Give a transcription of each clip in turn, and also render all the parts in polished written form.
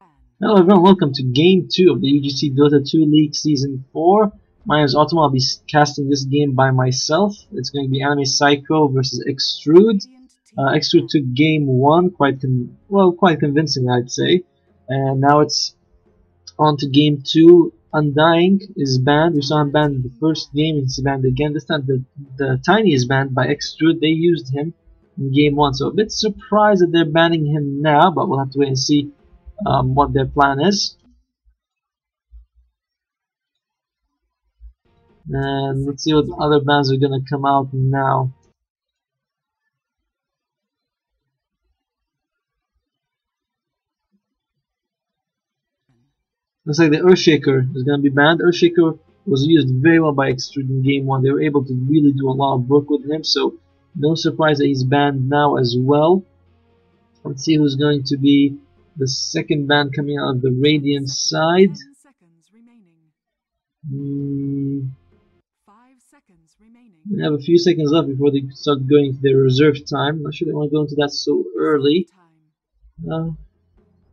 Hello everyone, welcome to Game 2 of the UGC Dota 2 League Season 4. My name is Ottoman. I'll be casting this game by myself. It's going to be Anime Psycho versus Extrude. Extrude took Game 1 quite convincing, I'd say. And now it's on to Game 2. Undying is banned. We saw him banned in the first game and he's banned again. This time the Tiny is banned by Extrude. They used him in Game 1. So a bit surprised that they're banning him now, but we'll have to wait and see what their plan is. And let's see what other bands are gonna come out now. Looks like the Earthshaker is gonna be banned. Earthshaker was used very well by Extrude in Game 1. They were able to really do a lot of work with him, so no surprise that he's banned now as well. Let's see who's going to be the second band coming out of the Radiant side. We have a few seconds left before they start going to their reserve time. I'm not sure they want to go into that so early.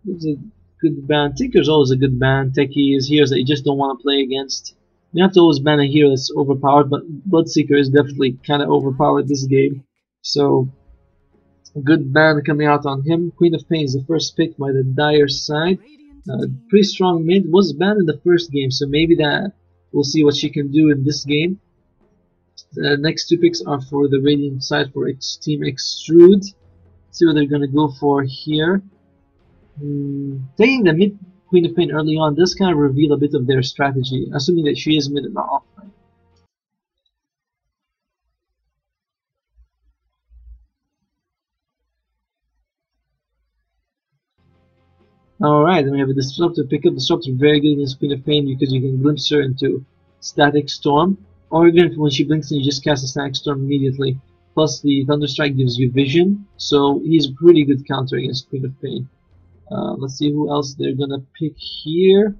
It's a good ban. Tinker's always a good ban. Techie is heroes that you just don't want to play against. You have to always ban a hero that's overpowered, but Bloodseeker is definitely kind of overpowered this game. So, good ban coming out on him. Queen of Pain is the first pick by the Dire side. Pretty strong mid. Was banned in the first game, so maybe that we'll see what she can do in this game. The next two picks are for the Radiant side for Team Extrude. See what they're gonna go for here. Taking the mid Queen of Pain early on does kind of reveal a bit of their strategy, assuming that she is mid and not offline. Alright, then we have a Disruptor. Pick up Disruptor, very good against Queen of Pain because you can glimpse her into Static Storm. Or even when she blinks in, you just cast a Static Storm immediately. Plus the Thunderstrike gives you vision, so he's a pretty good counter against Queen of Pain. Let's see who else they're gonna pick here.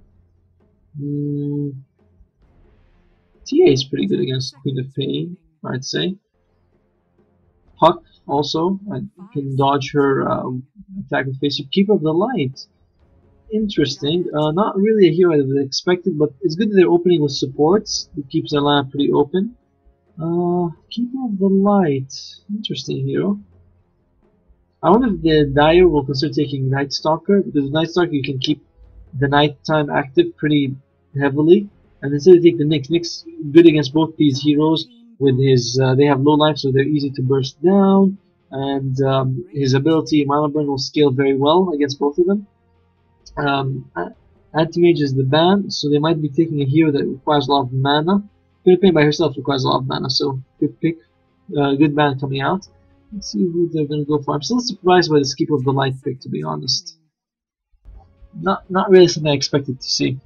TA is pretty good against Queen of Pain, I'd say. Puck also, I can dodge her attack with face. Keeper of the Light. Interesting. Not really a hero I would have expected, but it's good that they're opening with supports. It keeps their lineup pretty open. Keeper of the Light. Interesting hero. I wonder if the Dire will consider taking Night Stalker, because with Night Stalker you can keep the nighttime active pretty heavily, and instead they take the Nyx. Nyx good against both these heroes. With his, they have low life, so they're easy to burst down, and his ability Mana Burn will scale very well against both of them. Anti-Mage is the ban, so they might be taking a hero that requires a lot of mana. Queen of Pain by herself requires a lot of mana, so good pick, good ban coming out. Let's see who they're gonna go for. I'm still surprised by the Keeper of the Light pick, to be honest. Not really something I expected to see.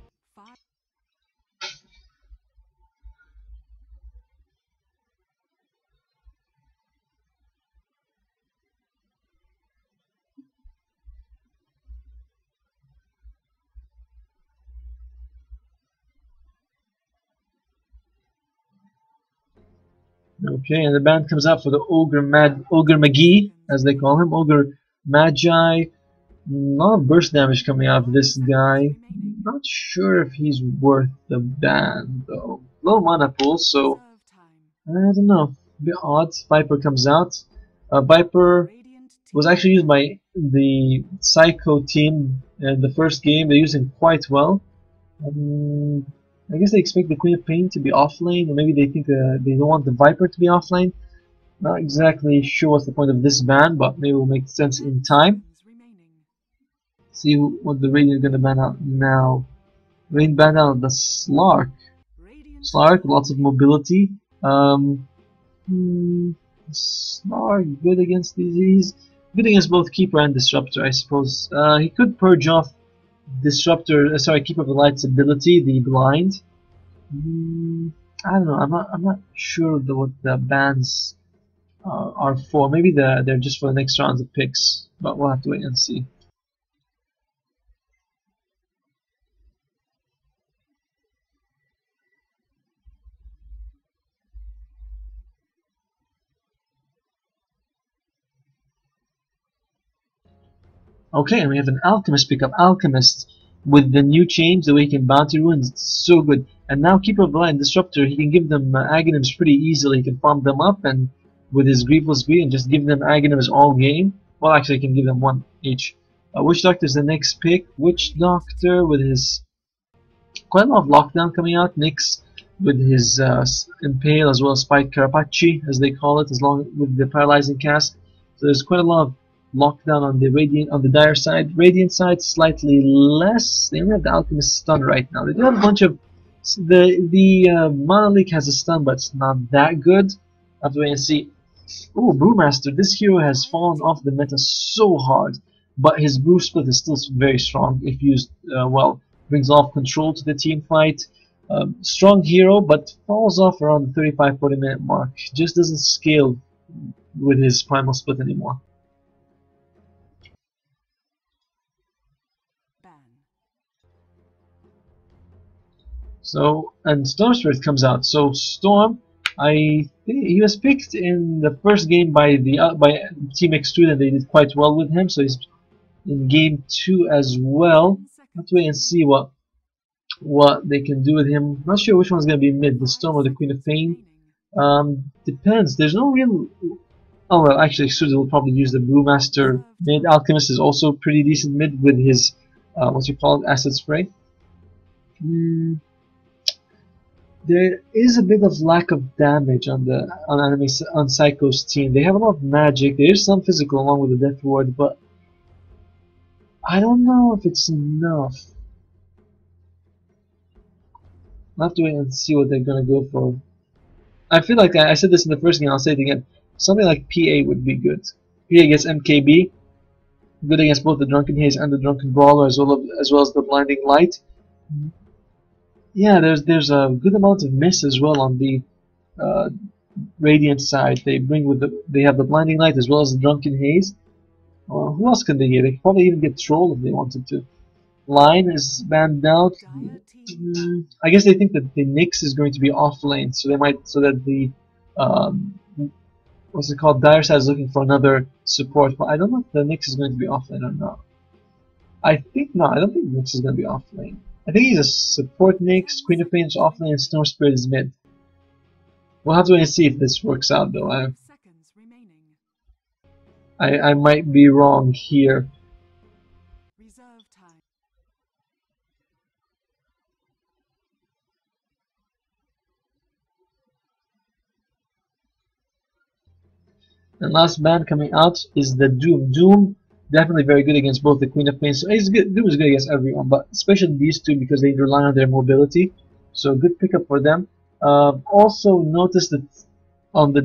Okay, and the band comes out for the Ogre McGee, as they call him, Ogre Magi. A lot of burst damage coming out of this guy. Not sure if he's worth the ban though. Low mana pool, so I don't know. A bit odd. Viper comes out. Viper was actually used by the Psycho team in the first game. They used him quite well. I guess they expect the Queen of Pain to be offlane, or maybe they think they don't want the Viper to be offlane. Not exactly sure what's the point of this ban, but maybe it will make sense in time. See what the Radiant is going to ban out now. Radiant ban out the Slark. Slark, lots of mobility. Slark, good against these. Good against both Keeper and Disruptor, I suppose. He could purge off Disruptor, Keeper of the Light's ability, the Blind. I don't know. I'm not sure what the bans are for. Maybe they're just for the next rounds of picks, but we'll have to wait and see. Okay, and we have an Alchemist pickup. Alchemist with the new change, the way he can bounty ruins, it's so good. And now Keeper of the Light and Disruptor, he can give them Aghanims pretty easily. He can farm them up and with his Grieveless Greed and just give them Aghanims all game. Well, actually, he can give them one each. Witch Doctor is the next pick. Witch Doctor with his quite a lot of lockdown coming out. Nyx with his Impale as well as Spike Carapace, as they call it, as long with the Paralyzing Cast. So there's quite a lot of lockdown on the Radiant, on the Dire side. Radiant side slightly less. They only have the Alchemist stun right now. They do have a bunch of the Monolith has a stun, but it's not that good. I have to wait and see. Oh, Brewmaster! This hero has fallen off the meta so hard, but his Brew Split is still very strong if used well. Brings a lot of control to the team fight. Strong hero, but falls off around the 35-40 minute mark. Just doesn't scale with his Primal Split anymore. So, and Storm Spirit comes out. So Storm, I think he was picked in the first game by Team X2, and they did quite well with him. So he's in game 2 as well. Let's wait and see what they can do with him. Not sure which one's gonna be mid, the Storm or the Queen of Pain. Depends. There's no real. Oh well, actually, Extruded will probably use the Brewmaster mid. Alchemist is also pretty decent mid with his what you call it, Acid Spray. There is a bit of lack of damage on Psycho's team. They have a lot of magic. There is some physical along with the Death Ward, but I don't know if it's enough. I'll have to wait and see what they're gonna go for. I feel like I said this in the first game. I'll say it again. Something like PA would be good. PA against MKB, good against both the Drunken Haze and the Drunken Brawler, as well as the Blinding Light. Yeah, there's a good amount of miss as well on the Radiant side. They have the Blinding Light as well as the Drunken Haze. Who else can they get? They could probably even get Troll if they wanted to. Line is banned out. I guess they think that the Nyx is going to be off lane, so that the what's it called? Dire side is looking for another support, but I don't know if the Nyx is going to be off lane or not. I think not. I don't think Nyx is going to be off lane. I think he's a support Nyx, Queen of Pain is off lane, and Storm Spirit is mid. We'll have to wait and see if this works out though. I might be wrong here. And last ban coming out is the Doom. Doom definitely very good against both the Queen of Pain. So he's good. Doom is good against everyone, but especially these two because they rely on their mobility. So good pickup for them. Also notice that on the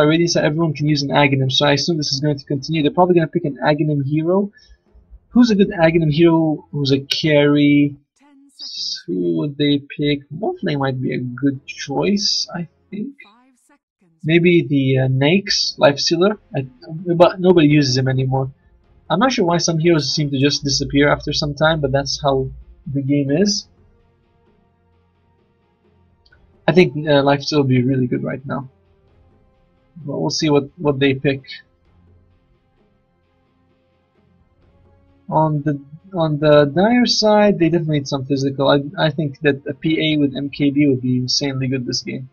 Radiant side, everyone can use an Aghanim. So I assume this is going to continue. They're probably going to pick an Aghanim hero. Who's a good Aghanim hero? Who's a carry? Who would they pick? Morphling might be a good choice, I think. Maybe the Nyx, Lifestealer, but nobody uses him anymore. I'm not sure why some heroes seem to just disappear after some time, but that's how the game is. I think Lifestealer will be really good right now. But we'll see what they pick. On the Dire side, they definitely need some physical. I think that a PA with MKB would be insanely good this game.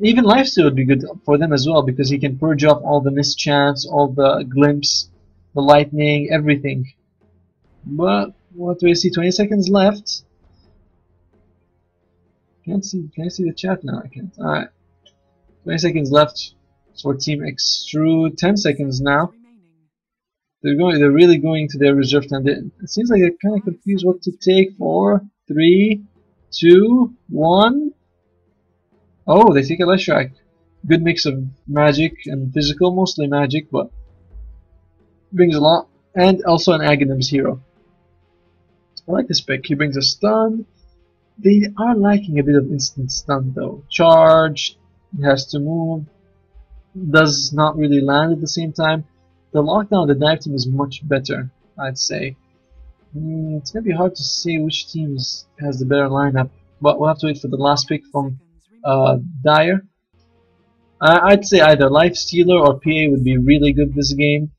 Even Lifesteal would be good for them as well because he can purge off all the mischance, all the glimpse, the lightning, everything. But what do I see? 20 seconds left. Can I see the chat now? I can't. Alright. 20 seconds left for Team Extrude. 10 seconds now. They're really going to their reserve time. It seems like they're kind of confused what to take. 4, 3, 2, 1. Oh, they take a Leshrac. Good mix of magic and physical, mostly magic, but brings a lot. And also an Aghanim's hero. I like this pick. He brings a stun. They are lacking a bit of instant stun though. Charge, he has to move, does not really land at the same time. The lockdown of the dive team is much better, I'd say. It's gonna be hard to say which team has the better lineup, but we'll have to wait for the last pick from Dire. I'd say either Lifestealer or PA would be really good this game.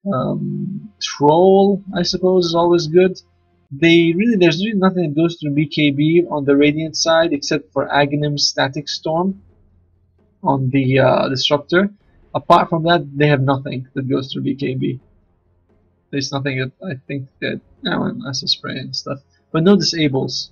Troll, I suppose, is always good. There's really nothing that goes through BKB on the Radiant side except for Aghanim's Static Storm on the Disruptor. Apart from that, they have nothing that goes through BKB. There's nothing that I think that, and Acid Spray and stuff, but no disables.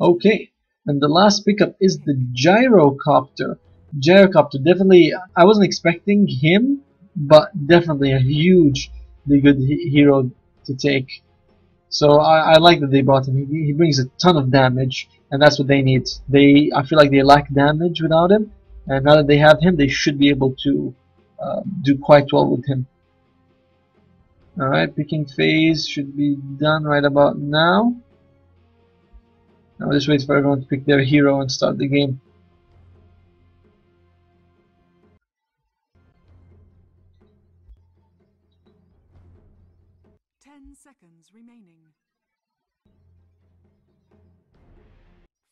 Okay, and the last pickup is the Gyrocopter. Gyrocopter, definitely, I wasn't expecting him, but definitely a hugely good hero to take. So I like that they brought him. He brings a ton of damage, and that's what they need. I feel like they lack damage without him, and now that they have him, they should be able to do quite well with him. Alright, picking phase should be done right about now. Now just wait for everyone to pick their hero and start the game. Seconds remaining.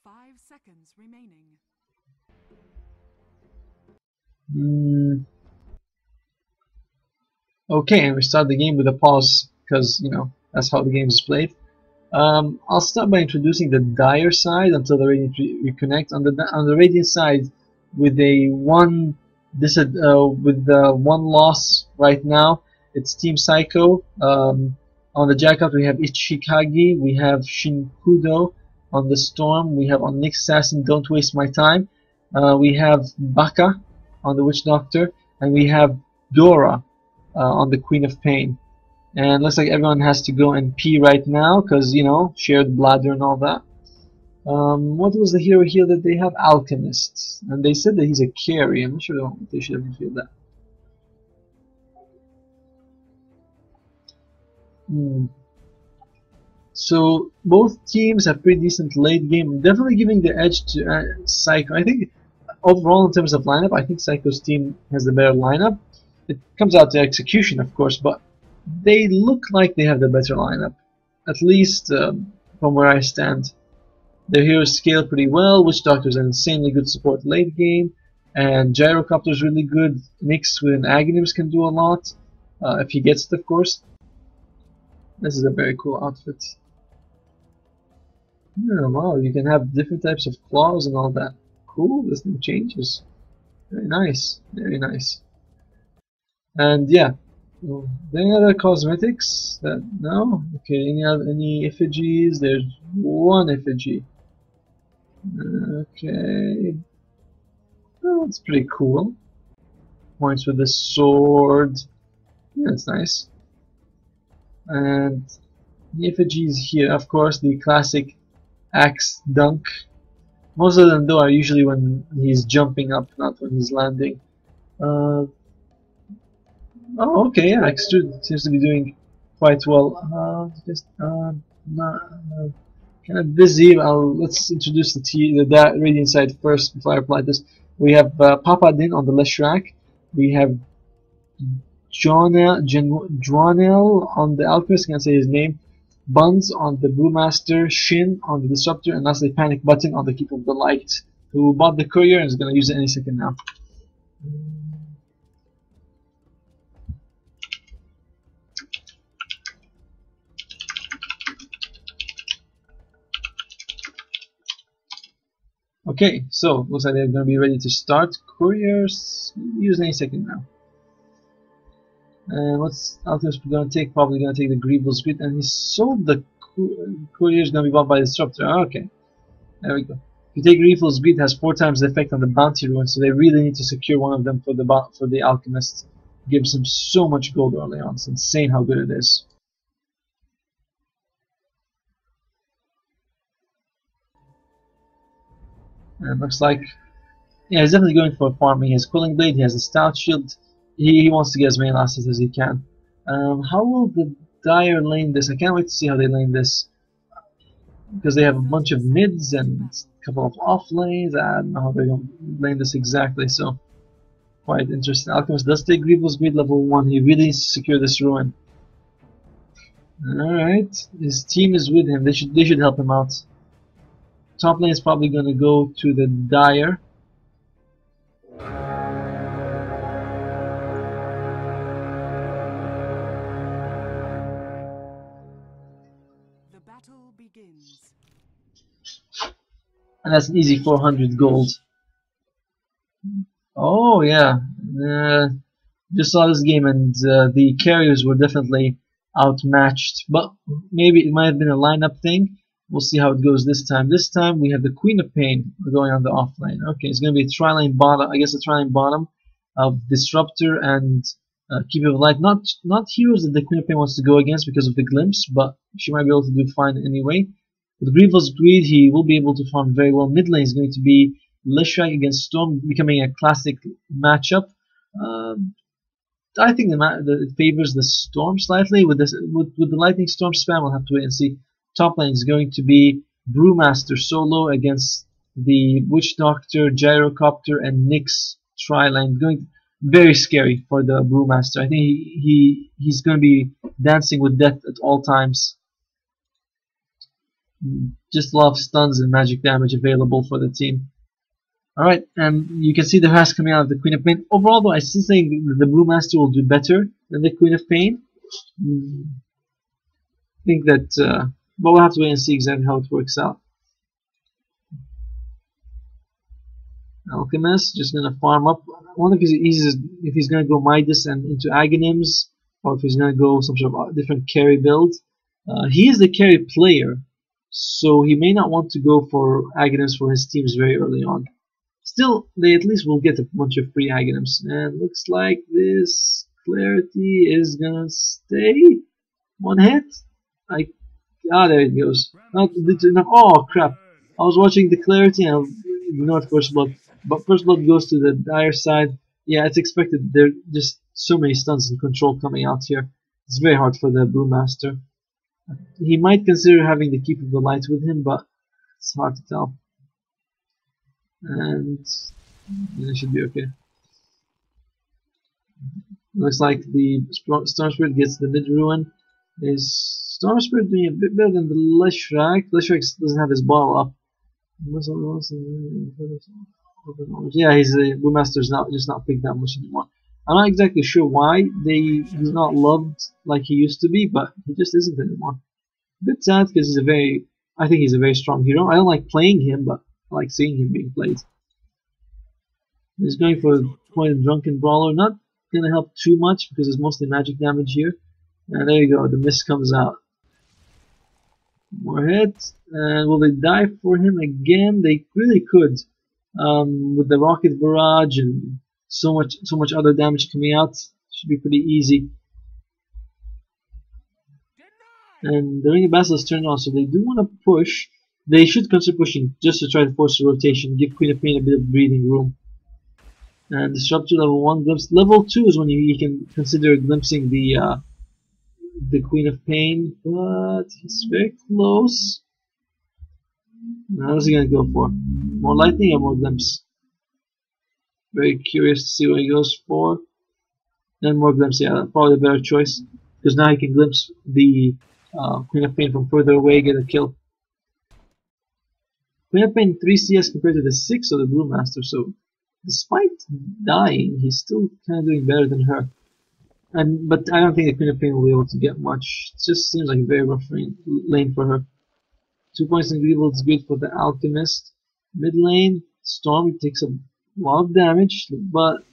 5 seconds remaining. Okay, and we start the game with a pause because that's how the game is played. I'll start by introducing the Dire side until the Radiant reconnect. On the Radiant side, with one loss right now, it's Team Psycho. On the Jackup we have Ichikagi, we have Shinkudo. On the Storm we have on Nick Assassin, Don't Waste My Time. We have Baka on the Witch Doctor, and we have Dora on the Queen of Pain. And looks like everyone has to go and pee right now because, shared bladder and all that. What was the hero here that they have? Alchemist. And they said that he's a carry. I'm not sure they should have revealed that. So both teams have pretty decent late game, definitely giving the edge to Psycho. I think overall in terms of lineup, I think Psycho's team has the better lineup. It comes out to execution, of course, but they look like they have the better lineup, at least from where I stand. Their heroes scale pretty well. Witch Doctor's an insanely good support late game, and Gyrocopter's really good. Mixed with an Aghanims can do a lot, if he gets it, of course. This is a very cool outfit. Yeah, wow, you can have different types of claws and all that. Cool, this thing changes. Very nice, very nice. And yeah, any other cosmetics? No? Okay, any effigies? There's one effigy. Okay. Oh, that's pretty cool. Points with the sword. Yeah, that's nice. And the effigies here, of course, the classic axe dunk. Most of them though are usually when he's jumping up, not when he's landing. Oh, okay, yeah, axe seems to be doing quite well. Kind of busy. Let's introduce the Radiant side first before I apply this. We have Papa Din on the Leshrac. We have Joanel on the Alchemist, can't say his name. Buns on the Brewmaster, Shin on the Disruptor, and lastly Panic Button on the Keeper of the Light, who bought the Courier and is going to use it any second now. Okay, so looks like they're going to be ready to start. Couriers use any second now. And what's Alchemist going to take? Probably going to take the Grievous Grit, and he sold the Courier is going to be bought by the Disruptor. Okay, there we go. If you take Grievous Grit, has 4 times the effect on the Bounty Rune, so they really need to secure one of them for the Alchemist. It gives him so much gold early on. It's insane how good it is. And it looks like, yeah, he's definitely going for farming. He has Cooling Blade, he has a Stout Shield. He wants to get as many losses as he can. How will the Dire lane this? I can't wait to see how they lane this. Because they have a bunch of mids and a couple of off lanes. I don't know how they're going to lane this exactly, so quite interesting. Alchemist does take Grievous Greed level 1. He really needs to secure this ruin. Alright, his team is with him. They should help him out. Top lane is probably gonna go to the Dire. The battle begins. And that's an easy 400 gold. Oh yeah, just saw this game and the carriers were definitely outmatched. But maybe it might have been a lineup thing. We'll see how it goes this time. This time we have the Queen of Pain going on the offlane. Okay, it's going to be a tri-lane bottom. I guess a tri-lane bottom of Disruptor and Keeper of Light. Not heroes that the Queen of Pain wants to go against because of the glimpse, but she might be able to do fine anyway. With Grievous Greed, he will be able to farm very well. Mid lane is going to be Leshrac against Storm, becoming a classic matchup. I think it favors the Storm slightly. With the Lightning Storm spam, we'll have to wait and see. Top lane is going to be Brewmaster solo against the Witch Doctor, Gyrocopter, and Nyx tri-lane. Going very scary for the Brewmaster. I think he's going to be dancing with death at all times. Just a lot of stuns and magic damage available for the team. Alright, and you can see the harass coming out of the Queen of Pain. Overall though, I still think the Brewmaster will do better than the Queen of Pain. I think that, but we'll have to wait and see exactly how it works out. Alchemist, just gonna farm up. I wonder if he's gonna go Midas and into Aghanims, or if he's gonna go some sort of different carry build. He is the carry player, so he may not want to go for Aghanims for his teams very early on. Still, they at least will get a bunch of free Aghanims. And looks like this Clarity is gonna stay. One hit. There it goes. Not enough. Oh crap! I was watching the Clarity and I ignored First Blood. But First Blood goes to the Dire side. Yeah, it's expected. There are just so many stuns and control coming out here. It's very hard for the Brewmaster. He might consider having the Keep of the Light with him, but it's hard to tell. And it should be okay. Looks like the Storm Spirit gets the mid ruin. Is Storm Spirit doing a bit better than the Leshrac? Leshrac doesn't have his bottle up. Yeah, his Brewmaster's just not picked that much anymore. I'm not exactly sure why he's not loved like he used to be, but he just isn't anymore. A bit sad because I think he's a very strong hero. I don't like playing him, but I like seeing him being played. He's going for a point of Drunken Brawler. Not going to help too much because it's mostly magic damage here. And there you go, the mist comes out. More hits. And will they die for him again? They really could. With the Rocket Barrage and so much other damage coming out, should be pretty easy. And the Ring of Basilisk turned on, so they do want to push. They should consider pushing just to try to force a rotation, give Queen of Pain a bit of breathing room. And Disruptor level 1 glimpse. Level 2 is when you can consider glimpsing the Queen of Pain, but he's very close. Now what's he gonna go for? More lightning or more glimpse? Very curious to see what he goes for. And more glimpse, yeah, probably the better choice. Because now he can glimpse the Queen of Pain from further away, get a kill. Queen of Pain 3 CS compared to the 6 of the Brewmaster, so despite dying, he's still kind of doing better than her. But I don't think the Queen of Pain will be able to get much. It just seems like a very rough lane for her. 2 points in Grievous is good for the Alchemist. Mid lane, Storm takes a lot of damage, but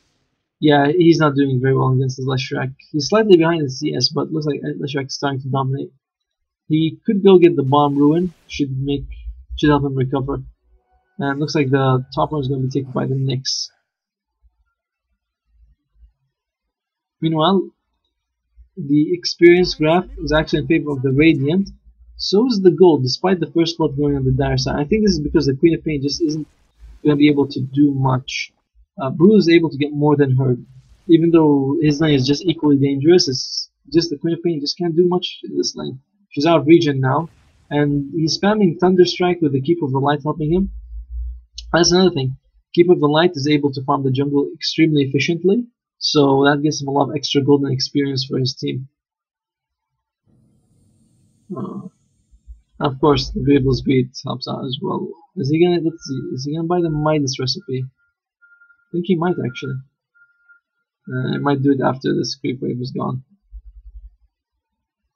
yeah, he's not doing very well against the Leshrac. He's slightly behind the CS, but looks like Leshrac is starting to dominate. He could go get the Bomb Ruin, should help him recover. And looks like the top one is going to be taken by the Nyx. Meanwhile, the experience graph is actually in favor of the Radiant. So is the gold, despite the first spot going on the Dire side. I think this is because the Queen of Pain just isn't going to be able to do much. Brew is able to get more than her. Even though his lane is just equally dangerous, it's just the Queen of Pain just can't do much in this lane. She's out of regen now. And he's spamming Thunder Strike with the Keep of the Light helping him. That's another thing. Keeper of the Light is able to farm the jungle extremely efficiently, so that gives him a lot of extra golden experience for his team. Of course, the Gravel's Greed helps out as well. Is he gonna? Let's see. Is he gonna buy the Midas recipe? I think he might actually. I might do it after this creep wave is gone.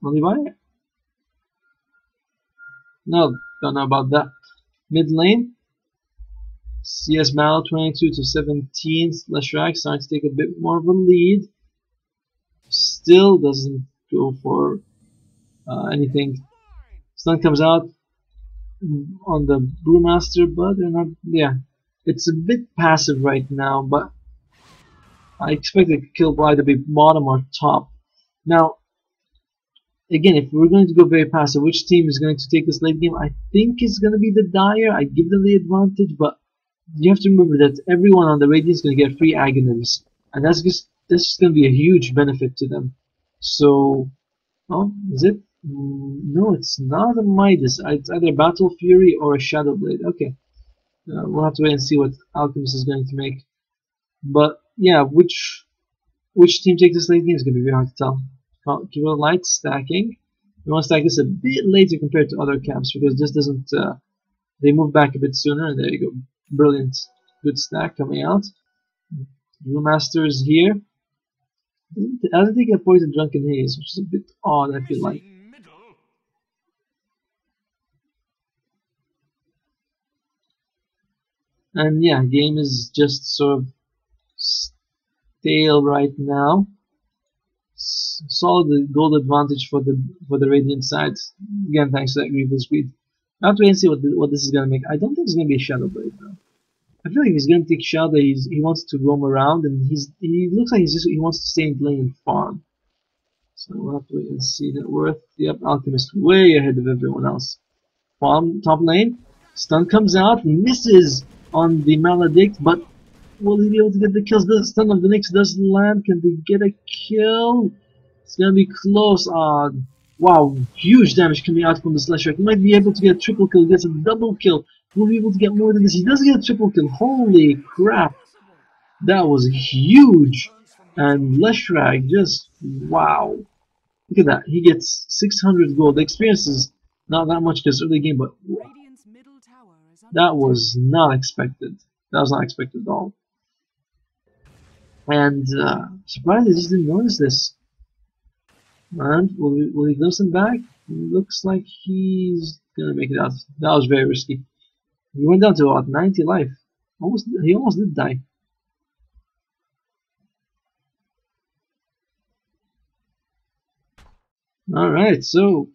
Will he buy it? No, don't know about that. Mid lane, CS Battle 22 to 17. Leshrac starting to take a bit more of a lead. Still doesn't go for anything. Stun comes out on the Brewmaster, but they're not. Yeah, it's a bit passive right now, but I expect the kill by to be bottom or top. Now, again, if we're going to go very passive, which team is going to take this late game? I think it's going to be the Dire. I give them the advantage, but you have to remember that everyone on the Radiant is going to get free Aghanims, and that's just going to be a huge benefit to them. So, oh, is it? No, it's not a Midas. It's either Battle Fury or a Shadow Blade. Okay, we'll have to wait and see what Alchemist is going to make. But yeah, which team takes this late game is going to be very hard to tell. Keep a light stacking. We want to stack this a bit later compared to other camps because this doesn't. They move back a bit sooner, and there you go. Brilliant, good stack coming out. Brewmaster is here. I don't think I poisoned Drunken Haze, which is a bit odd. I feel like. And yeah, game is just sort of stale right now. Solid gold advantage for the Radiant side. Again, thanks to that Grievous Greed. I have to wait and see what this is gonna make. I don't think it's gonna be a Shadow Blade though. I feel like he's gonna take Shadow. He wants to roam around, and he looks like he wants to stay in lane and farm. So we'll have to wait and see net worth. Yep, Alchemist way ahead of everyone else. Farm top lane. Stun comes out, misses on the Maledict, but will he be able to get the kills? The stun of the Nyx does land. Can they get a kill? It's gonna be close. Wow, huge damage coming out from the Slasher. He might be able to get a triple kill. He gets a double kill. Will be able to get more than this. He does get a triple kill. Holy crap! That was huge. And Leshrac just wow. Look at that. He gets 600 gold. The experience is not that much because early game, but that was not expected. That was not expected at all. And surprised I just didn't notice this. And will he listen back? Looks like he's gonna make it out. That was very risky. He went down to about 90 life. He almost did die. Alright, so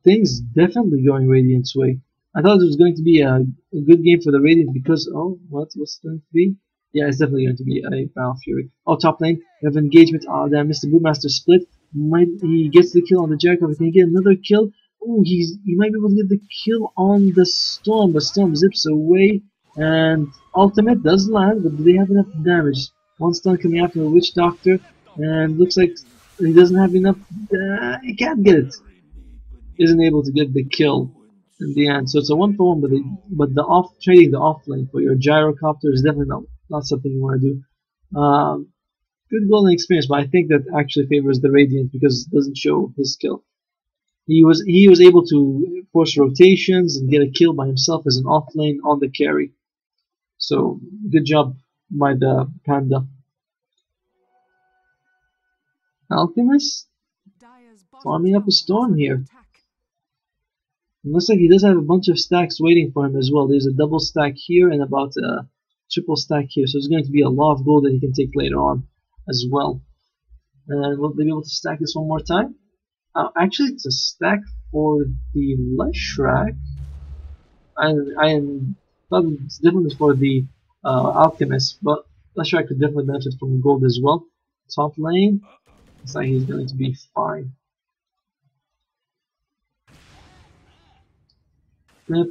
things definitely going Radiant's way. I thought it was going to be a good game for the Radiant because what's it going to be? Yeah, it's definitely going to be a Battle Fury. Oh, top lane, we have engagement. Oh, damn, Mr. Brewmaster split. He gets the kill on the Jericho. Can he get another kill? Oh, he might be able to get the kill on the Storm, but Storm zips away. And Ultimate does land, but do they have enough damage? One stun coming out from the Witch Doctor, and looks like he doesn't have enough. He can't get it. Isn't able to get the kill in the end. So it's a 1-for-1, but trading the off lane for your gyrocopter is definitely not something you want to do. Good golden experience, but I think that actually favors the Radiant because it doesn't show his skill. He was able to force rotations and get a kill by himself as an off lane on the carry. So good job by the Panda. Alchemist farming up a Storm here. It looks like he does have a bunch of stacks waiting for him as well. There's a double stack here and about a triple stack here, so it's going to be a lot of gold that he can take later on as well. And will they be able to stack this one more time? Actually, it's a stack for the Leshrac. I thought it's definitely for the Alchemist, but Leshrac could definitely benefit from gold as well. Top lane, looks like he's going to be fine.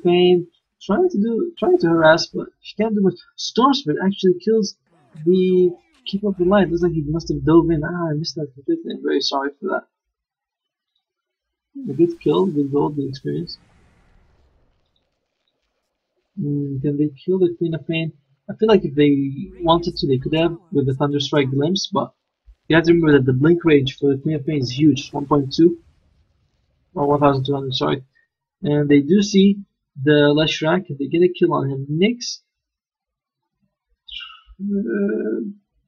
Pain trying to harass, but she can't do much. Storm Spirit actually kills the Keep Up the Light. Looks like he must have dove in. I missed that completely. I'm very sorry for that. A good kill, good gold, good experience. Can they kill the Queen of Pain? I feel like if they wanted to, they could have with the Thunderstrike Glimpse, but you have to remember that the blink range for the Queen of Pain is huge, 1.2 or 1,200, sorry. And they do see the Leshrac. If they get a kill on him, Nyx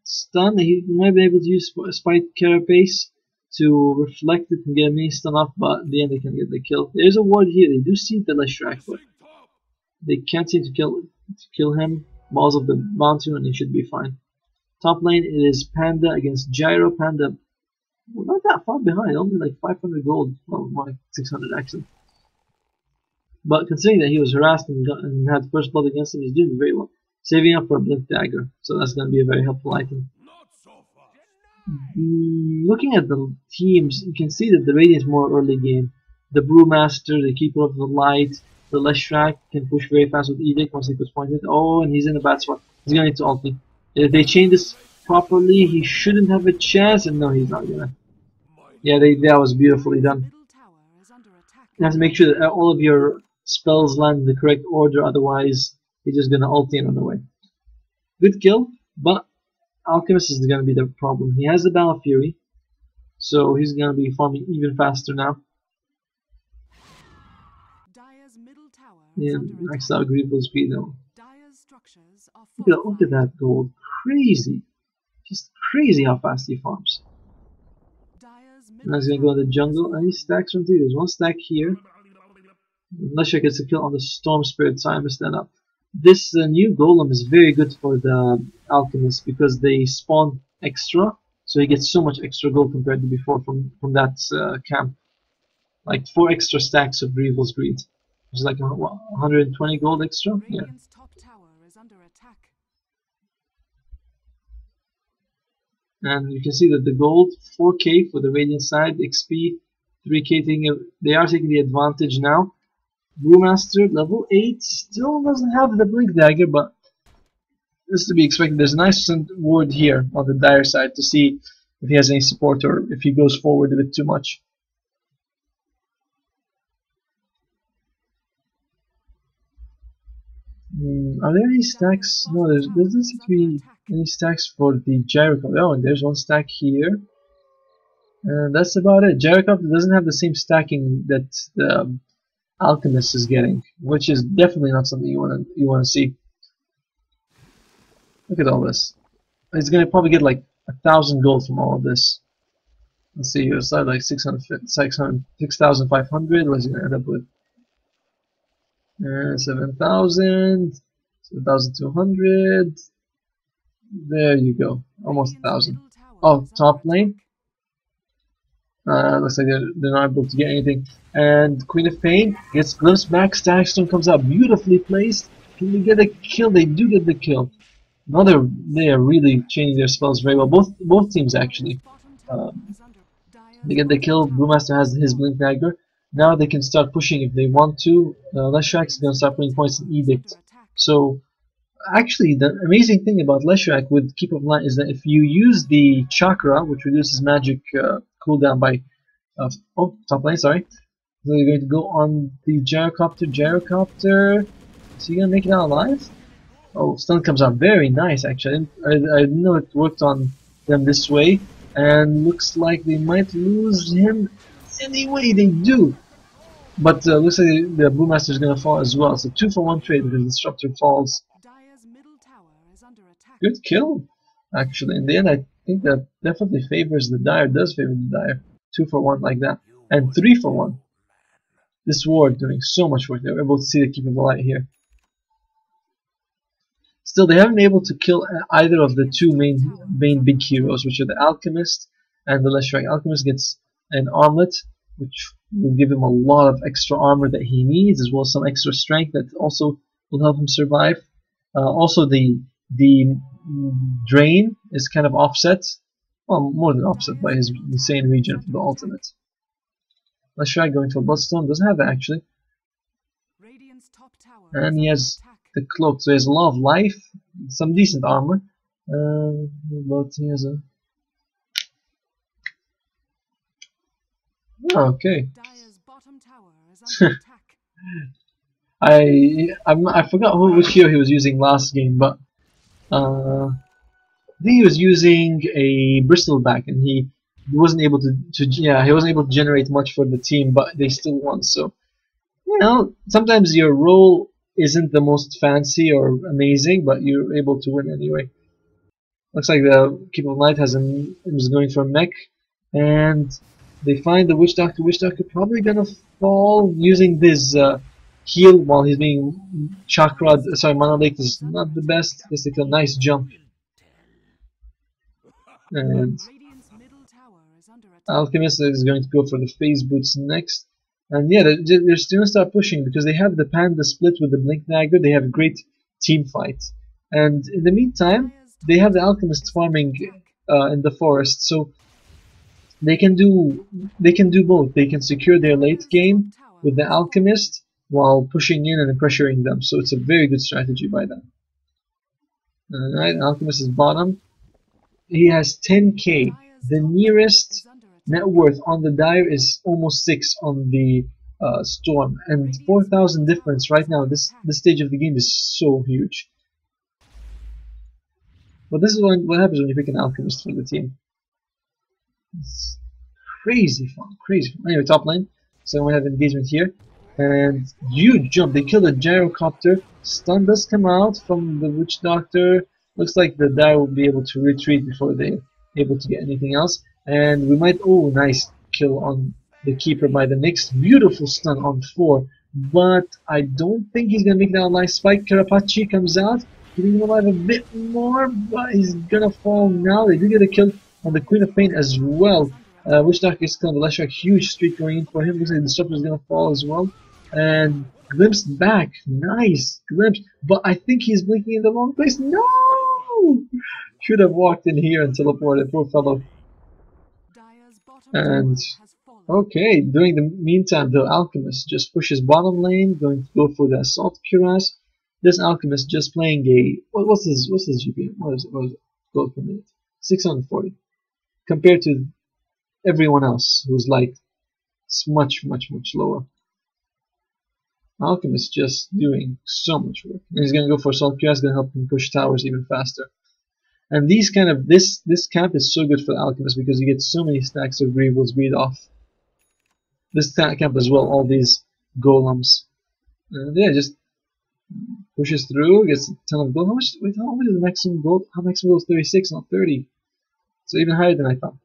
stun. He might be able to use Spike Carapace to reflect it and get a mini stun off, but in the end they can get the kill. There's a ward here. They do see the Leshrac, but they can't seem to kill him. Balls of the bounty and he should be fine. Top lane it is Panda against Gyro. Panda, well, not that far behind, only like 500 gold. Well, more like 600 actually. But considering that he was harassed and had first blood against him, he's doing very well. Saving up for a Blink Dagger, so that's going to be a very helpful item. Looking at the teams, you can see that the Radiant is more early game. The Brewmaster, the Keeper of the Light, the Leshrac can push very fast with Edict once he puts pointed. Oh, and he's in a bad spot. He's going to need to ult me. If they chain this properly, he shouldn't have a chance, and no, he's not gonna. Yeah, that was beautifully done. You have to make sure that all of your spells land in the correct order, otherwise he's just gonna ult and run away. Good kill, but Alchemist is gonna be the problem. He has the Battle Fury, so he's gonna be farming even faster now. Yeah, maxed out Agreeable Speed though. Look at that gold. Crazy. Just crazy how fast he farms. Now he's gonna go in the jungle and he stacks from 3. There's one stack here. Leshrac gets a kill on the Storm Spirit, so I messed that up. This new golem is very good for the Alchemist because they spawn extra, so he gets so much extra gold compared to before from that camp. Like 4 extra stacks of Grievel's Greed. It's like 120 gold extra. Yeah. And you can see that the gold 4k for the Radiant side, XP 3k they are taking the advantage now. Brewmaster level 8 still doesn't have the Blink Dagger, but this is to be expected. There's a nice ward here on the Dire side to see if he has any support or if he goes forward a bit too much. Are there any stacks? No, there doesn't seem to be any stacks for the Gyrocopt. Oh, and there's one stack here. And that's about it. Gyrocopt doesn't have the same stacking that the Alchemist is getting, which is definitely not something you wanna see. Look at all this. He's gonna probably get like 1,000 gold from all of this. Let's see here. It's like 6,500. What's he gonna end up with? 7,000, 7,200. There you go, almost 1,000. Oh, top lane. Looks like they're not able to get anything. And Queen of Pain gets Glimpse back. Stackstone comes out beautifully placed. Can we get a kill? They do get the kill. Now they are really changing their spells very well. Both teams actually. They get the kill. Brewmaster has his Blink Dagger. Now they can start pushing if they want to. Leshrac is going to start putting points in Edict. So, actually, the amazing thing about Leshrac with Keep of Light is that if you use the Chakra, which reduces magic cooldown by... oh, top lane, sorry. So you're going to go on the Gyrocopter. Gyrocopter... Is he going to make it out alive? Oh, stun comes out very nice, actually. I didn't know it worked on them this way. And looks like they might lose him anyway. They do. But looks like the Brewmaster is going to fall as well. So 2-for-1 trade because the Disruptor falls. Good kill, actually. In the end, I think that definitely favors the Dire. Does favor the Dire. 2-for-1 like that. And 3-for-1. This ward doing so much work. They were able to see the Keep of the Light here. Still, they haven't been able to kill either of the two main big heroes, which are the Alchemist and the Leshrac. Alchemist gets an armlet, which will give him a lot of extra armor that he needs, as well as some extra strength that also will help him survive. Also, the drain is kind of offset, well, more than offset by his insane regen for the ultimate. Leshrac going to a Bloodstone, doesn't have that actually. And he has the cloak, so he has a lot of life, some decent armor, but he has a... Oh, okay. I forgot which hero he was using last game, but I think he was using a bristleback, and he wasn't able to he wasn't able to generate much for the team, but they still won. So sometimes your role isn't the most fancy or amazing, but you're able to win anyway. Looks like the Keeper of Light is going for a mech, and they find the Witch Doctor. Witch Doctor probably gonna fall using this heal while he's being chakra'd. Sorry, Mana Lake is not the best. Just like a nice jump, and Radiant's middle tower is under attack. Alchemist is going to go for the phase boots next. And yeah, they're still going to start pushing because they have the Panda split with the Blink Dagger. They have a great team fight. And in the meantime, they have the Alchemist farming in the forest, so they can do both. They can secure their late game with the Alchemist while pushing in and pressuring them. So it's a very good strategy by them. Alright, Alchemist is bottom. He has 10k. The nearest net worth on the Dire is almost 6 on the Storm, and 4,000 difference right now. This stage of the game is so huge. But this is what happens when you pick an Alchemist for the team. It's crazy fun, crazy fun. Anyway, top lane. So we have engagement here, and huge jump. They kill the gyrocopter. Stun does come out from the Witch Doctor. Looks like the Dire will be able to retreat before they're able to get anything else. And we might, oh, nice kill on the Keeper by the Nyx. Beautiful stun on 4. But I don't think he's going to make that alive. Spike Karapachi comes out, getting him alive a bit more, but he's going to fall now. They do get a kill on the Queen of Pain as well. Witch Doctor is killed. The Leshrac, huge streak going in for him. Looks like the Disruptor is going to fall as well. And Glimpse back. Nice Glimpse. But I think he's blinking in the wrong place. No! Should have walked in here and teleported. Poor fellow. And okay, during the meantime, the Alchemist just pushes bottom lane, going to go for the Assault Cuirass. This Alchemist just playing a what's his GPM? What is it? Gold per minute? 640. Compared to everyone else who's like much lower. Alchemist just doing so much work. And he's gonna go for Assault Cuirass, gonna help him push towers even faster. And these kind of this camp is so good for the Alchemist because you get so many stacks of Greevil's Beat off. This camp as well, all these golems. And yeah, just pushes through, gets a ton of gold. How much? Wait, how much is the maximum gold? How maximum gold is 36, not 30. So even higher than I thought.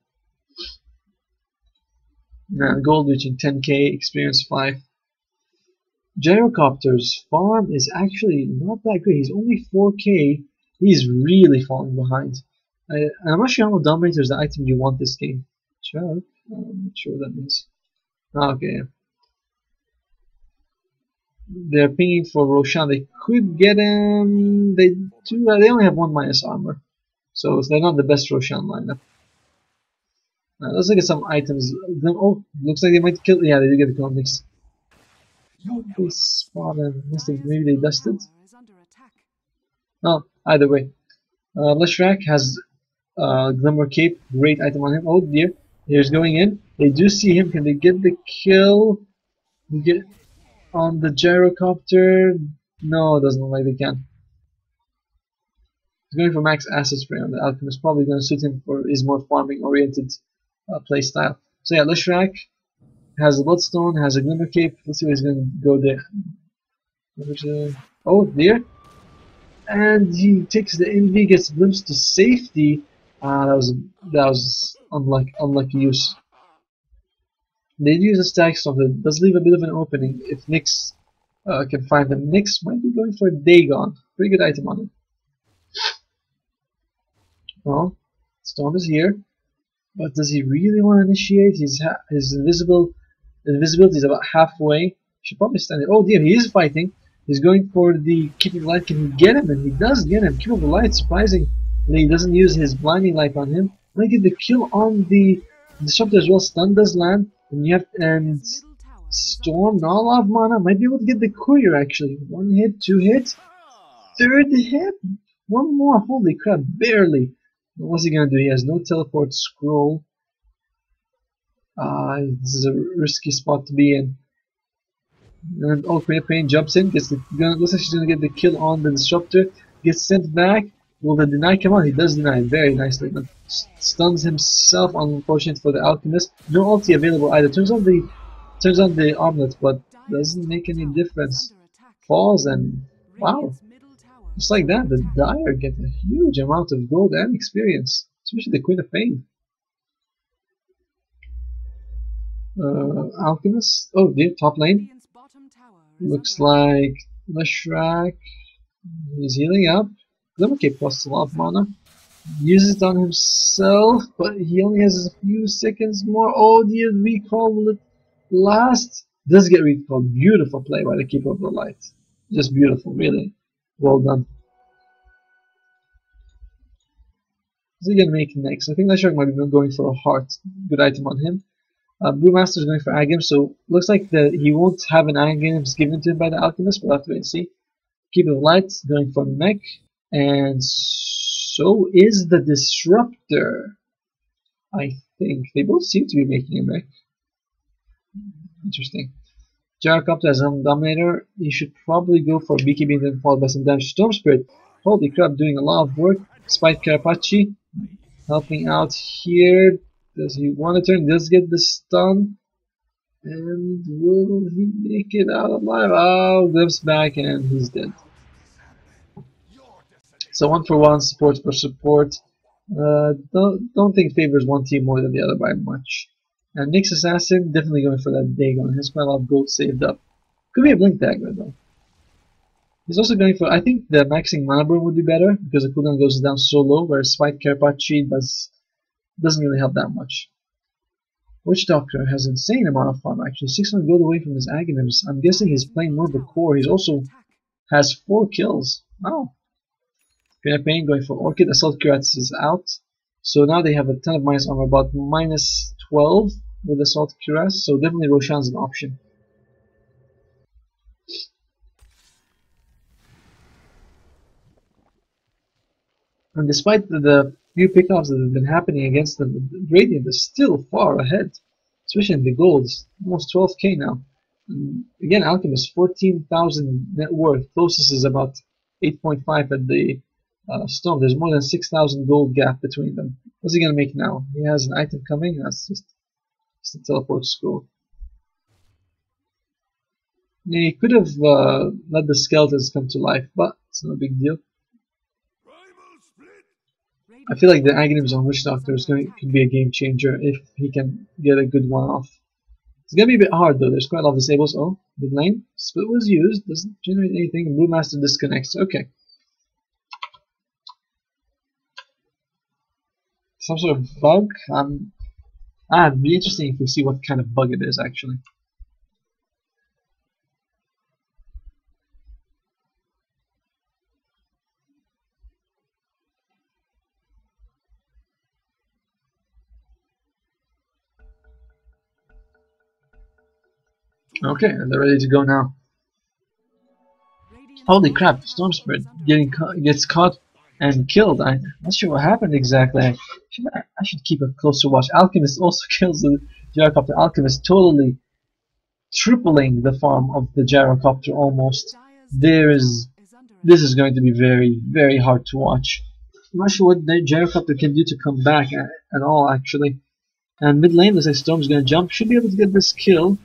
Now gold reaching 10k, experience 5. Gyrocopter's farm is actually not that great. He's only 4k. He's really falling behind. I'm not sure how Dominator is the item you want this game. Chuck? I'm not sure what that means. Okay. They're pinging for Roshan. They could get him. They do. They only have 1 minus armor, so they're not the best Roshan lineup. Let's look at some items. Oh, looks like they might kill. Yeah, they did get the kill next. They spotted. Maybe they dusted. Oh, either way. Leshrac has Glimmer Cape, great item on him. Oh dear, here's going in. They do see him. Can they get the kill? We get on the gyrocopter. No, it doesn't look like they can. He's going for max acid spray on the Alchemist. Probably going to suit him for his more farming oriented playstyle. So yeah, Leshrac has a Bloodstone, has a Glimmer Cape. Let's see what he's going to go there. Oh dear. And he takes the NV, gets glimpsed to safety. That was unlucky use. They use a stack stuff that does leave a bit of an opening if Nyx can find them. Nyx might be going for a Dagon. Pretty good item on it. Well, Storm is here, but does he really want to initiate? His invisibility is about halfway. Should probably stand it. Oh dear, he is fighting. He's going for the Keeper of Light. Can he get him? And he does get him. Keeper of Light, surprisingly, he doesn't use his blinding light on him. Might get the kill on the Disruptor as well. Stun does land. And Storm, not a lot of mana. Might be able to get the courier actually. 1 hit, 2 hit, 3rd hit. 1 more. Holy crap, barely. What's he gonna do? He has no teleport scroll. This is a risky spot to be in. And oh, Pain jumps in, gets the gun. Looks like she's gonna get the kill on the disruptor. Gets sent back. Will the deny come on? He does deny very nicely. But stuns himself, unfortunate for the alchemist. No ulti available either. Turns on the omelet, but doesn't make any difference. Falls and wow, just like that, the Dire get a huge amount of gold and experience, especially the Queen of Pain. Alchemist. Oh, the top lane. Looks like Leshrac. He's healing up. Limake plus a lot of mana. Uses it on himself, but he only has a few seconds more. Oh, the recall will it last? Does get recalled. Beautiful play by the Keeper of the Light. Just beautiful, really. Well done. What's he gonna make next? I think Leshrac might be going for a heart. Good item on him. Brewmaster is going for Agam, so looks like he won't have an Agam given to him by the Alchemist. We'll have to wait and see. Keeper of Light going for Mech, and so is the Disruptor. I think they both seem to be making a Mech. Interesting. Gyrocopter as a Dominator. You should probably go for BKB and then followed by some damage. Storm Spirit. Holy crap, doing a lot of work. Spite Carapace helping out here. Does he want to turn? Does get the stun. And will he make it out alive? Oh, glimpse back and he's dead. So 1-for-1, support for support. Don't think favors one team more than the other by much. And Nyx Assassin, definitely going for that Dagon. Has quite a lot of gold saved up. Could be a Blink Dagger though. He's also going for, I think the maxing Mana Burn would be better because the cooldown goes down so low, whereas Spite Carapace doesn't really help that much. Witch Doctor has insane amount of farm actually, 600 gold away from his Aghanims. I'm guessing he's playing more of the core. He's also has 4 kills. Wow. Queen of Pain going for Orchid. Assault Cuirass is out. So now they have a ton of minus armor, about minus 12 with Assault Cuirass. So definitely Roshan's an option. And despite the few pickups that have been happening against them, Radiant is still far ahead, especially in the golds, almost 12k now. And again, Alchemist 14,000 net worth. Closest is about 8.5 at the Storm. There's more than 6,000 gold gap between them. What's he gonna make now? He has an item coming. That's just a teleport scroll. Yeah, he could have let the skeletons come to life, but it's no big deal. I feel like the Aghanims on Witch Doctor could be a game changer if he can get a good one off. It's gonna be a bit hard though, there's quite a lot of disables. Oh, mid lane. Split was used, doesn't generate anything. Brewmaster disconnects. Okay. Some sort of bug? It'd be interesting if we see what kind of bug it is actually. Okay, and they're ready to go now. Holy crap, Storm Spirit gets caught and killed. I'm not sure what happened exactly. I should keep a closer watch. Alchemist also kills the Gyrocopter. Alchemist totally tripling the farm of the Gyrocopter almost. This is going to be very, very hard to watch. I'm not sure what the Gyrocopter can do to come back at all actually. And mid lane looks like Storm's gonna jump. Should be able to get this kill.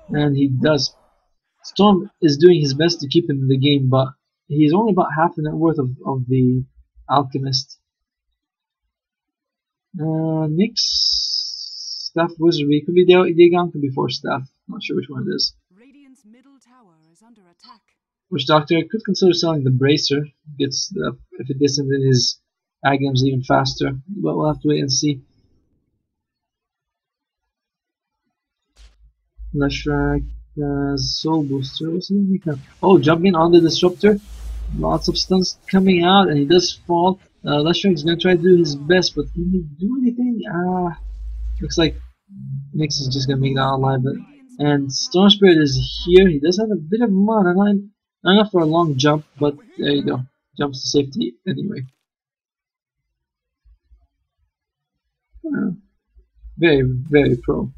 And he does. Storm is doing his best to keep him in the game, but he's only about half the net worth of the Alchemist. Nyx, Staff Wizardry, could be Dagon, could be Force Staff. Not sure which one it is. Radiant's middle tower is under attack. Witch Doctor could consider selling the Bracer. If it gets into his Aghanims even faster, but we'll have to wait and see. Leshrac Soul Booster. What's he make now? Oh, jumping on the Disruptor. Lots of stuns coming out, and he does fall. Leshrac is going to try to do his best, but can he do anything? Looks like Nyx is just going to make it out alive. And Storm Spirit is here. He does have a bit of mana. Not enough for a long jump, but there you go. Jumps to safety anyway. Very, very pro.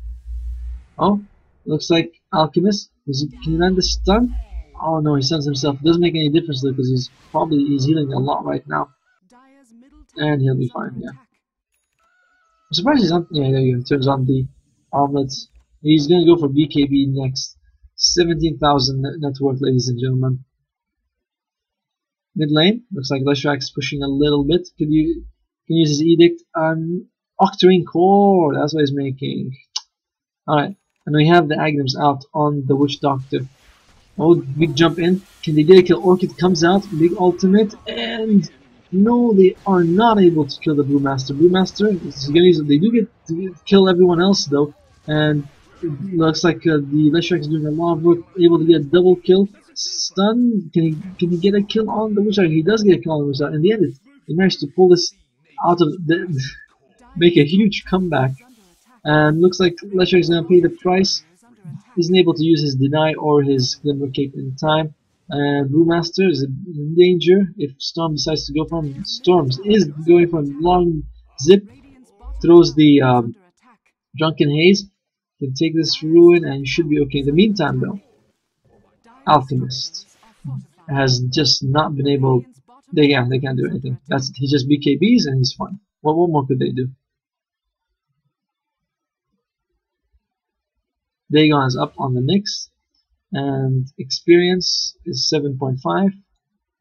Oh. Looks like Alchemist Can he land the stun? Oh no, he stuns himself. It doesn't make any difference though, because he's healing a lot right now. Dire's middle And tower he'll be is under fine, yeah. attack. I'm surprised he's not. Yeah, there you go. Turns on the armlet. He's gonna go for BKB next. 17,000 net worth, ladies and gentlemen. Mid lane looks like Leshrax pushing a little bit. Can use his edict? Octarine core. That's what he's making. All right, and we have the Agnums out on the Witch Doctor. Oh, big jump in. Can they get a kill? Orchid comes out, big ultimate, and no, they are not able to kill the Brewmaster. Brewmaster is gonna use it. They do get to kill everyone else though, and it looks like the Leshrax is doing a lot of work, able to get a double kill. Stun. Can he get a kill on the Witch? He does get a kill on the Witch. In the end, he managed to pull this out of the make a huge comeback, and looks like Leshrax is gonna pay the price. Isn't able to use his deny or his glimmer cape in time. And Brewmaster is in danger if Storm decides to go for him. Storms is going for a long zip, throws the drunken haze, can take this ruin and should be okay. In the meantime though, Alchemist has just not been able. They can't do anything. He just BKBs and he's fine. What more could they do? Dagon is up on the Nyx, and experience is 7.5.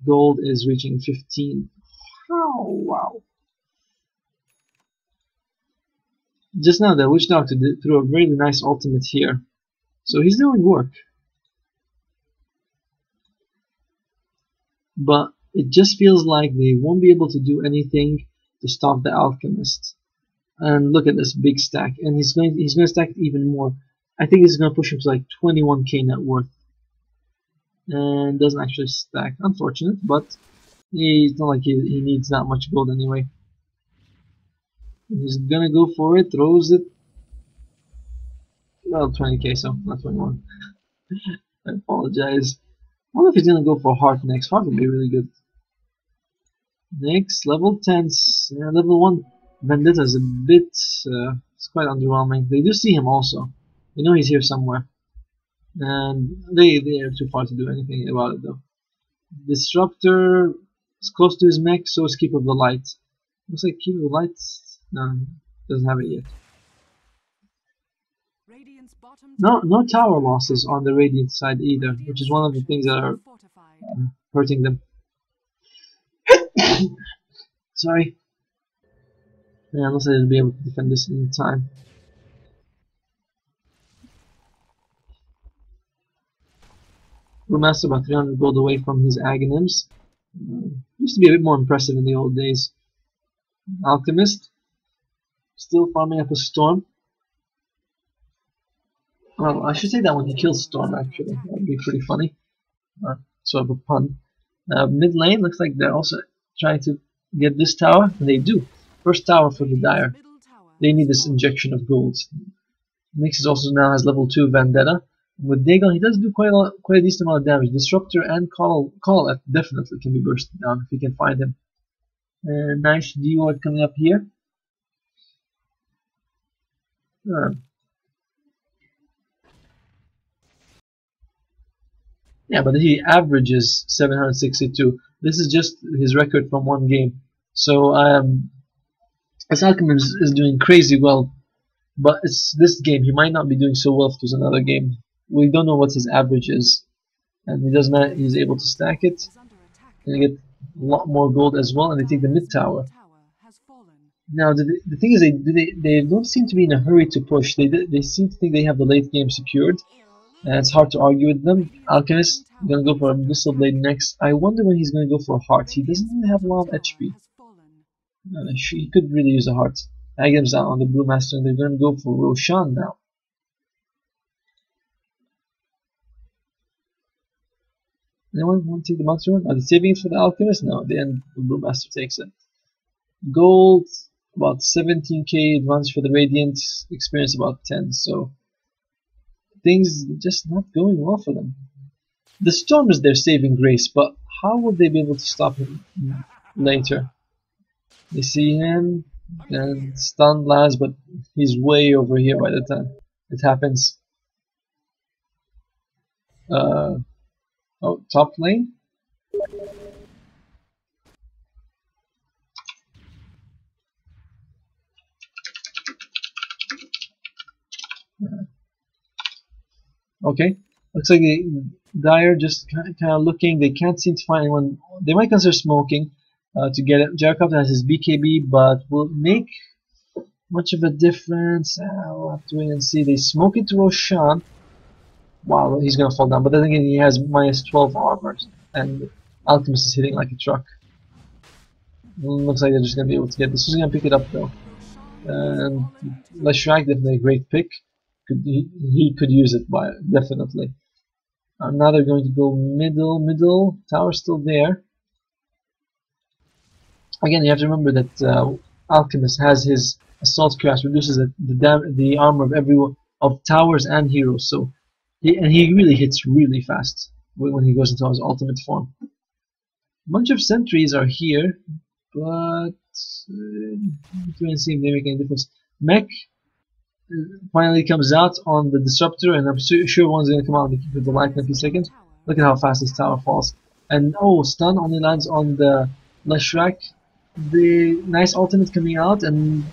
Gold is reaching 15. Oh, wow. Just now the Witch Doctor threw a really nice ultimate here. So he's doing work. But it just feels like they won't be able to do anything to stop the Alchemist. And look at this big stack. And he's going to stack it even more. I think he's going to push him to like 21k net worth. And doesn't actually stack. Unfortunate, but it's not like he needs that much gold anyway. He's going to go for it, throws it. Well, 20k, so not 21. I apologize. I wonder if he's going to go for Heart next. Heart would be really good. Next, level 10. Level 1 Vendetta is a bit. It's quite underwhelming. They do see him also. They know he's here somewhere. And they are too far to do anything about it though. Disruptor is close to his mech, so is Keeper of the Light. Looks like Keeper of the Light doesn't have it yet. No tower losses on the Radiant side either, which is one of the things that are hurting them. Sorry. Yeah, unless they'll be able to defend this in time. Brewmaster about 300 gold away from his Aghanims. Used to be a bit more impressive in the old days. Alchemist still farming up a Storm. Well, I should say that when he kills Storm, actually. That would be pretty funny. Sort of a pun. Mid lane looks like they're also trying to get this tower, and they do. First tower for the Dire. They need this injection of gold. Nyx also now has level 2 Vendetta. With Dagon, he does do quite a decent amount of damage. Disruptor and Call definitely can be bursted down if he can find him. Nice D-Ward coming up here. Yeah, but he averages 762. This is just his record from one game. So this Alchemist is doing crazy well, but it's this game. He might not be doing so well if it was another game. We don't know what his average is, and he's able to stack it and get a lot more gold as well, and they take the mid tower. Now the thing is, they don't seem to be in a hurry to push. They seem to think they have the late game secured, and it's hard to argue with them. Alchemist gonna go for a Missile Blade next. I wonder when he's gonna go for a Heart. He doesn't really have a lot of HP. He could really use a Heart. Agam's out on the Brewmaster, and they're gonna go for Roshan now. Anyone want to take the monster one? Are they saving it for the Alchemist? No, the end the Brewmaster takes it. Gold, about 17k advantage for the Radiant, experience about 10, so things just not going well for them. The Storm is their saving grace, but how would they be able to stop him later? They see him and stun blast, but he's way over here by the time it happens. Oh, top lane. Okay, looks like Dire just kind of looking. They can't seem to find anyone. They might consider smoking to get it. Jacob has his BKB, but will make much of a difference. We'll have to wait and see. They smoke it to Roshan. Wow, he's gonna fall down. But then again, he has minus 12 armor, and Alchemist is hitting like a truck. Looks like they're just gonna be able to get this. Who's gonna pick it up though? And Leshrac, definitely a great pick. He could use it by definitely. Now they're going to go middle. Tower's still there. Again, you have to remember that Alchemist has his assault crash, reduces the armor of everyone, of towers and heroes. So he really hits really fast when he goes into his ultimate form. A bunch of sentries are here, but let's see if they make any difference. Mech finally comes out on the disruptor, and I'm sure one's gonna come out with the light in a few seconds. Look at how fast this tower falls. And oh, stun only lands on the Leshrac. The nice ultimate coming out, and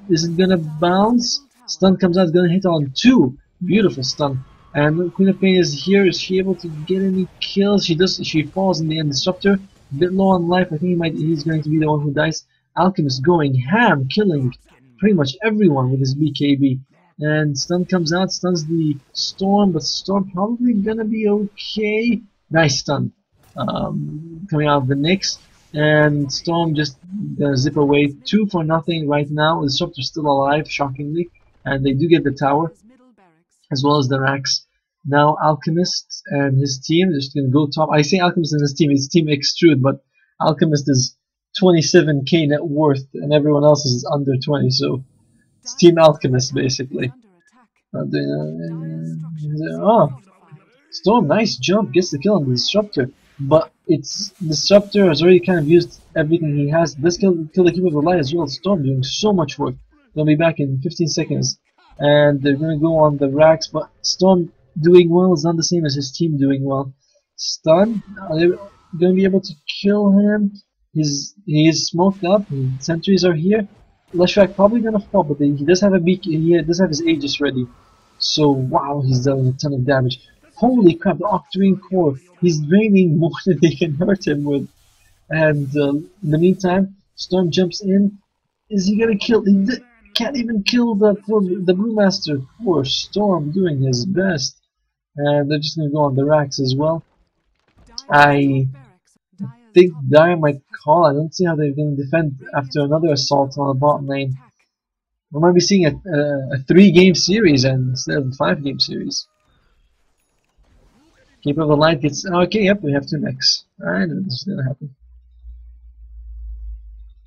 is it gonna bounce? Stun comes out, gonna hit on 2. Beautiful stun. And Queen of Pain is here. Is she able to get any kills? She does. She falls in the end. Disruptor, a bit low on life. I think he's going to be the one who dies. Alchemist going ham, killing pretty much everyone with his BKB. And stun comes out, stuns the Storm, but Storm probably gonna be okay. Nice stun coming out of the Nyx. And Storm just gonna zip away. 2 for nothing right now. The Disruptor's still alive, shockingly. And they do get the tower, as well as the racks. Now Alchemist and his team are just gonna go top. I say Alchemist and his team Extrude, but Alchemist is 27k net worth, and everyone else is under 20, so it's Team Alchemist basically. Oh, Storm, nice jump, gets the kill on the Disruptor, but it's Disruptor has already kind of used everything he has. Let's kill the Keeper of the Light as well. Storm doing so much work. They'll be back in 15 seconds, and they're gonna go on the racks, but Storm doing well is not the same as his team doing well. Stun, are they gonna be able to kill him? He is smoked up. Sentries are here. Leshrac probably gonna fall, but he does have a beak. He does have his Aegis ready. So wow, he's dealing a ton of damage. Holy crap! The Octarine Core. He's draining more than they can hurt him with. And in the meantime, Storm jumps in. Is he gonna kill? He can't even kill the Brewmaster. Poor Storm, doing his best. And they're just gonna go on the racks as well. I think Dire might call. I don't see how they're going to defend after another assault on the bot lane. We might be seeing a 3-game series instead of a 5-game series. Keeper of the Light gets... Okay, yep, we have 2 mechs. I know this is going to happen.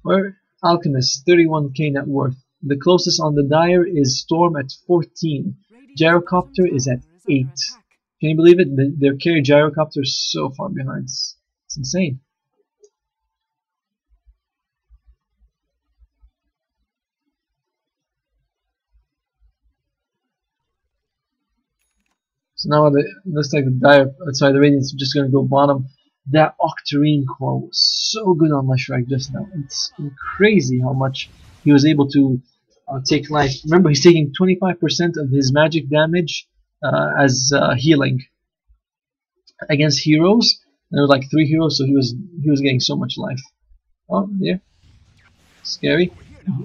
Where Alchemist, 31k net worth. The closest on the Dire is Storm at 14. Gyrocopter is at 8. Can you believe it? Their carry Gyrocopter is so far behind. It's insane. So now it looks like the Radiant's just gonna go bottom. That Octarine Core was so good on Leshrac just now. It's crazy how much he was able to take life. Remember, he's taking 25% of his magic damage as healing against heroes. There were like 3 heroes, so he was getting so much life. Oh, there. Scary.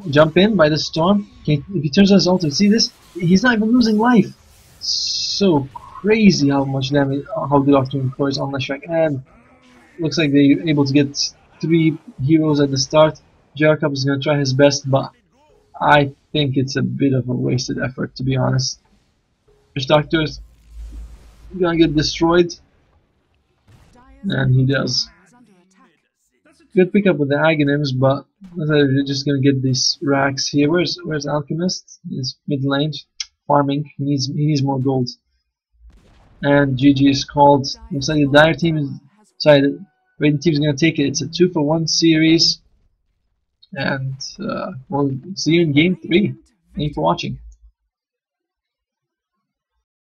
Jump in by the Storm. If he turns on his ultimate, see this? He's not even losing life. So crazy how much damage, how good Octarine Core is on Leshrac. And looks like they're able to get 3 heroes at the start. Jacob is going to try his best, but I think it's a bit of a wasted effort, to be honest. Fish Doctor is going to get destroyed. And he does. Good pickup with the Aghanims, but they're just gonna get these racks here. Where's Alchemist? He's mid lane, farming. He needs more gold. And GG is called. Looks like the Dire team is the Radiant team is gonna take it. It's a 2-for-1 series. And we'll see you in game 3. Thank you for watching.